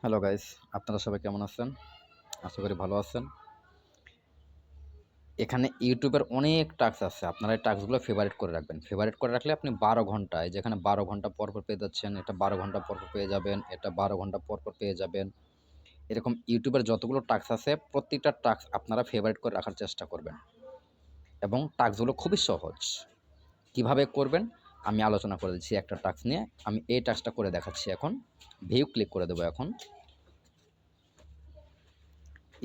Hello guys, আপনারা সবাই কেমন আছেন? আশা করি ভালো আছেন। এখানে ইউটিউবের অনেক টাস্ক আছে। আপনারা এই টাস্কগুলো ফেভারিট করে রাখবেন। ফেভারিট করে রাখলে আপনি ১২ ঘন্টায় যেখানে ১২ ঘন্টা পর পেয়ে যাচ্ছেন, এটা ১২ ঘন্টা পর পেয়ে যাবেন, এটা ১২ ঘন্টা পর পেয়ে যাবেন। এরকম ইউটিউবের যতগুলো টাস্ক আছে প্রত্যেকটা টাস্ক আপনারা ফেভারিট করে রাখার চেষ্টা করবেন। এবং টাস্কগুলো খুবই সহজ। কিভাবে করবেন আমি আলোচনা করে দিচ্ছি একটা টাস্ক নিয়ে। আমি এই টাস্কটা করে দেখাচ্ছি এখন। ভিউ ক্লিক করে দেব এখন।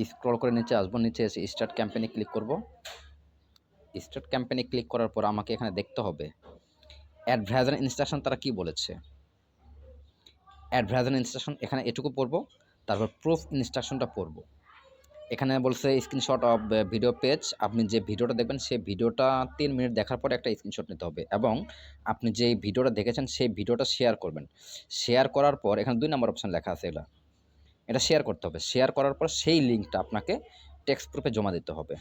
স্ক্রল করে নিচে আসবো, নিচে এসে স্টার্ট ক্যাম্পেইনে ক্লিক করব। স্টার্ট ক্যাম্পেইনে ক্লিক করার পর আমাকে এখানে দেখতে হবে অ্যাডভার্টাইজার ইনস্ট্রাকশন তারা কি বলেছে। অ্যাডভার্টাইজার ইনস্ট্রাকশন এখানে এটুকু পড়বো, তারপর প্রুফ ইনস্ট্রাকশনটা পড়বো। এখানে বলছে স্ক্রিনশট অফ ভিডিও পেজ। আপনি যে ভিডিওটা দেখবেন সেই ভিডিওটা ৩ মিনিট দেখার পরে একটা স্ক্রিনশট নিতে হবে এবং আপনি যে ভিডিওটা দেখেছেন সেই ভিডিওটা শেয়ার করবেন। শেয়ার করার পর এখানে ২ নম্বর অপশন লেখা আছে, এটা শেয়ার করতে হবে। শেয়ার করার পর সেই লিঙ্কটা আপনাকে টেক্সট প্রুফে জমা দিতে হবে।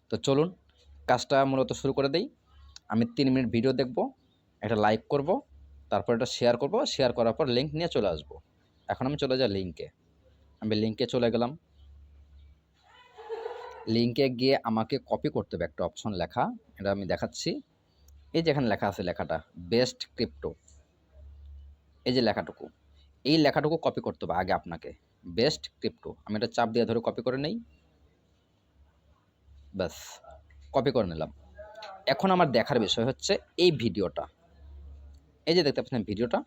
তো চলুন কাজটা মূলত শুরু করে দেই। আমি ৩ মিনিট ভিডিও দেখব, এটা লাইক করব, তারপর এটা শেয়ার করব, শেয়ার করার পর লিঙ্ক নিয়ে চলে আসব। এখন আমি চলে যাই লিঙ্কে। আমি লিঙ্কে চলে গেলাম। লিঙ্কে গিয়ে আমাকে কপি করতে হবে একটা অপশন লেখা, এটা আমি দেখাচ্ছি। এই যে এখানে লেখা আছে লেখাটা বেস্ট ক্রিপ্টো, এই যে লেখাটুকু, এই লেখাটুকু কপি করতে হবে আগে আপনাকে। বেস্ট ক্রিপ্টো, আমি এটা চাপ দিয়ে ধরে কপি করে নেই। ব্যাস, কপি করে নিলাম। এখন আমার দেখার বিষয় হচ্ছে এই ভিডিওটা, এই যে দেখতে পাচ্ছেন ভিডিওটা,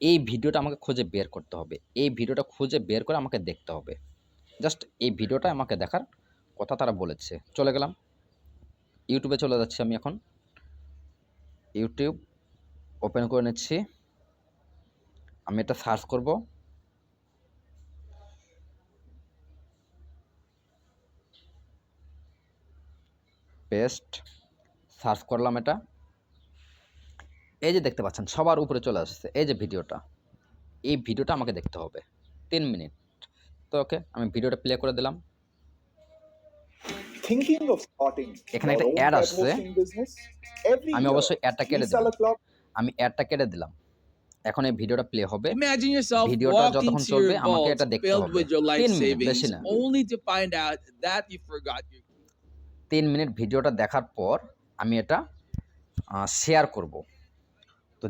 এই ভিডিওটা আমাকে খুঁজে বের করতে হবে। এই ভিডিওটা খুঁজে বের করে আমাকে দেখতে হবে। জাস্ট এই ভিডিওটা আমাকে দেখার কথা তারা বলেছে। চলে গেলাম, ইউটিউবে চলে যাচ্ছি আমি এখন। ইউটিউব ওপেন করে নিচ্ছি। আমি এটা সার্চ করব। পেস্ট, সার্চ করলাম এটা। এই যে দেখতে পাচ্ছেন সবার উপরে চলে আসছে এই যে ভিডিওটা, এই ভিডিওটা আমাকে দেখতে হবে ৩ মিনিট। তো ওকে, আমি ভিডিওটা প্লে করে দিলাম। Thinking of starting এখানে your একটা own অ্যাড web আসছে, hosting business? Every আমি year, অবশ্যই অ্যাডটা কেটে দেব। Reseller Club. আমি অ্যাডটা কেটে দিলাম। এখন এই ভিডিওটা প্লে হবে। Imagine yourself ভিডিওটা walking যতক্ষণ to চলবে your আমাকে vault এটা দেখতে filled হবে। with your life ৩ মিনিট, বেশি savings, না। only to find out that you forgot your keys. ৩ minute ভিডিওটা দেখার পর আমি এটা শেয়ার করব। তো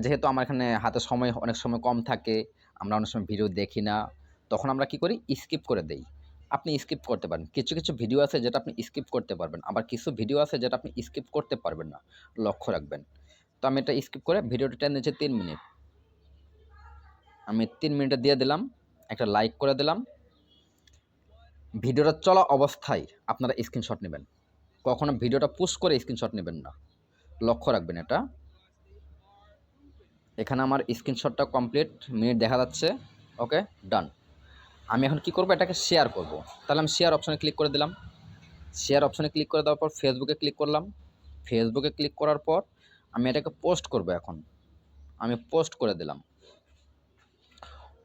যেহেতু আমার এখানে হাতে সময় অনেক সময় কম থাকে, আমরা অনেক সময় ভিডিও দেখি না, তখন আমরা কি করি স্কিপ করে দেই। আপনি স্কিপ করতে পারেন। কিছু ভিডিও আছে যেটা আপনি স্কিপ করতে পারবেন, আবার কিছু ভিডিও আছে যেটা আপনি স্কিপ করতে পারবেন না। লক্ষ্য রাখবেন। তো আমি এটা স্কিপ করে ভিডিওটা টেনে নিয়েছি ৩ মিনিট। আমি ৩ মিনিটে দিয়ে দিলাম, একটা লাইক করে দিলাম। ভিডিওটা চলা অবস্থায় আপনারা স্ক্রিনশট নেবেন। কখনো ভিডিওটা পুশ করে স্ক্রিনশট নেবেন না। লক্ষ্য রাখবেন এটা। এখানে আমার স্ক্রিনশটটা কমপ্লিট, মিনিট দেখা যাচ্ছে। ওকে, ডান। আমি এখন কি করব, এটাকে শেয়ার করব। তাহলে আমি শেয়ার অপশনে ক্লিক করে দিলাম। শেয়ার অপশনে ক্লিক করে দেওয়ার পর ফেসবুকে ক্লিক করলাম। ফেসবুকে ক্লিক করার পর আমি এটাকে পোস্ট করব। এখন আমি পোস্ট করে দিলাম।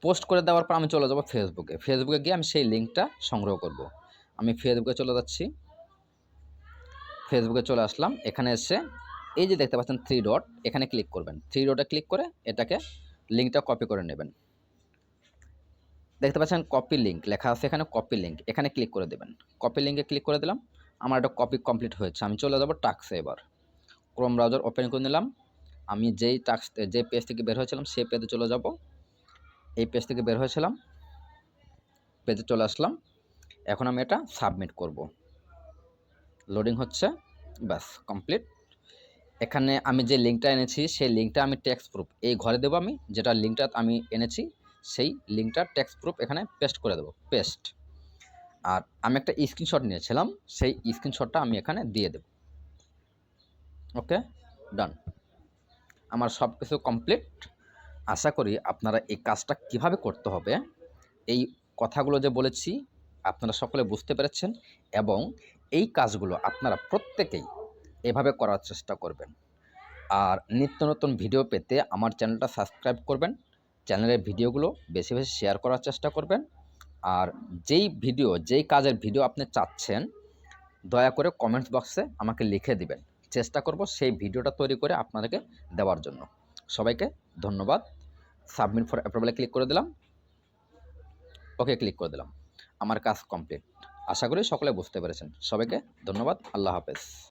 পোস্ট করে দেওয়ার পর আমি চলে যাব ফেসবুকে। ফেসবুকে গিয়ে আমি সেই লিঙ্কটা সংগ্রহ করব। আমি ফেসবুকে চলে যাচ্ছি। ফেসবুকে চলে আসলাম। এখানে এসে এই যে দেখতে পাচ্ছেন 3 ডট, এখানে ক্লিক করবেন। 3 ডটে ক্লিক করে এটাকে লিঙ্কটা কপি করে নেবেন। দেখতে পাচ্ছেন কপি লিঙ্ক লেখা আছে, এখানে কপি লিঙ্ক, এখানে ক্লিক করে দেবেন। কপি লিঙ্কে ক্লিক করে দিলাম। আমার এটা কপি কমপ্লিট হয়েছে। আমি চলে যাব টাস্কে। এবার ক্রোম ব্রাউজার ওপেন করে নিলাম। আমি যে পেজ থেকে বের হয়েছিলাম সেই পেজে চলে যাব। এই পেজ থেকে বের হয়েছিলাম, পেজে চলে আসলাম। এখন আমি এটা সাবমিট করব। লোডিং হচ্ছে, ব্যাস কমপ্লিট। এখানে আমি যে লিঙ্কটা এনেছি সেই লিঙ্কটা আমি টেক্সট প্রুফ এই ঘরে দেবো। আমি যেটা লিঙ্কটা আমি এনেছি সেই লিঙ্কটা টেক্সট প্রুফ এখানে পেস্ট করে দেবো, পেস্ট। আর আমি একটা স্ক্রিনশট নিয়েছিলাম, সেই স্ক্রিনশটটা আমি এখানে দিয়ে দেব। ওকে, ডান। আমার সব কিছু কমপ্লিট। আশা করি আপনারা এই কাজটা কিভাবে করতে হবে, এই কথাগুলো যে বলেছি আপনারা সকলে বুঝতে পেরেছেন এবং এই কাজগুলো আপনারা প্রত্যেকেই এভাবে করার চেষ্টা করবেন। আর নিত্য নতুন ভিডিও পেতে আমার চ্যানেলটা সাবস্ক্রাইব করবেন। চ্যানেলের ভিডিওগুলো বেশি বেশি শেয়ার করার চেষ্টা করবেন। আর যেই কাজের ভিডিও আপনি চাচ্ছেন দয়া করে কমেন্টস বক্সে আমাকে লিখে দিবেন। চেষ্টা করব সেই ভিডিওটা তৈরি করে আপনাদেরকে দেওয়ার জন্য। সবাইকে ধন্যবাদ। সাবমিট ফর অ্যাপ্রুভালে ক্লিক করে দিলাম। ওকে ক্লিক করে দিলাম। আমার কাজ কমপ্লিট। আশা করি সকলে বুঝতে পেরেছেন। সবাইকে ধন্যবাদ। আল্লাহ হাফেজ।